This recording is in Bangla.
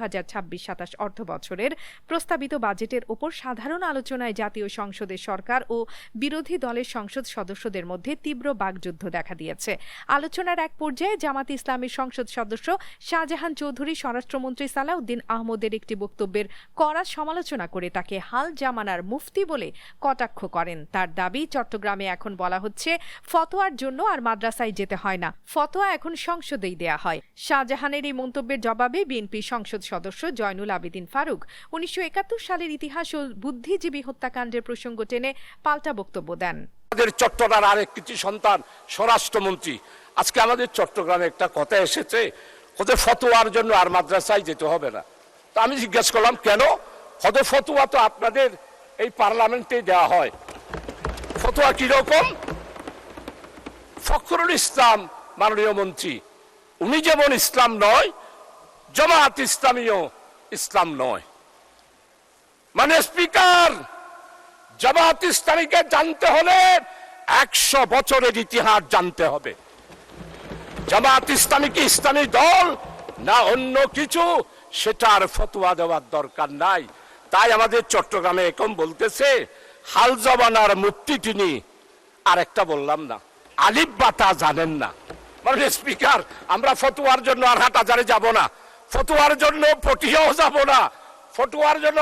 2026-27 অর্থ বছরের প্রস্তাবিত বাজেটের ওপর সাধারণ আলোচনায় জাতীয় সংসদের সরকার ও বিরোধী দলের সংসদ সদস্যদের মধ্যে তীব্র বাকযুদ্ধ দেখা দিয়েছে। আলোচনার এক পর্যায়ে জামাতে ইসলামীর সংসদ সদস্য শাহজাহান চৌধুরী স্বরাষ্ট্রমন্ত্রী সালাউদ্দিন আহমদের একটি বক্তব্যের কড়া সমালোচনা করে তাকে হাল জামানার মুফতি বলে কটাক্ষ করেন। তার দাবি, চট্টগ্রামে এখন বলা হচ্ছে ফতোয়ার জন্য আর মাদ্রাসায় যেতে হয় না, ফতোয়া এখন সংসদেই দেয়া হয়। শাহজাহানের এই মন্তব্যের জবাবে বিএনপি সংসদ সদস্য জয়নুল আবেদিন ফারুক 1971 সালের ইতিহাস ও বুদ্ধিজীবী হত্যাকাণ্ডের প্রসঙ্গ টেনে পাল্টা বক্তব্য দেন। আমাদের চট্টগ্রামের আরেক কৃতি সন্তান স্বরাষ্ট্রমন্ত্রী, আজকে আমাদের চট্টগ্রামে একটা কথা এসেছে, ওদের ফতোয়ার জন্য আর মাদ্রাসায় যেতে হবে না। তো আমি জিজ্ঞেস করলাম কেন? ওদের ফতোয়া তো আপনাদের এই পার্লামেন্টে দেওয়া হয়। ফতোয়া কিরকম? ফখরুল ইসলাম মাননীয় মন্ত্রী, উনি যেমন ইসলাম নয়, জামাত ইসলামীও ইসলাম নয়। মানে স্পিকার, জামাত ইসলামীকে জানতে হলে 100 বছরের ইতিহাস জানতে হবে। জামাত ইসলামী কি ইসলামী দল না অন্য কিছু, সেটার ফতোয়া দেওয়ার দরকার নাই। তাই আমাদের চট্টগ্রামে এখন বলতেছে হাল জমানার মুফতি তিনি। আর একটা বললাম না, আলিফ বাতা জানেন না। মানে স্পিকার, আমরা ফতোয়ার জন্য আর হাটহাজারে যাব না, ফতোয়ার জন্য পটিয়াও যাব না, ফতোয়ার জন্য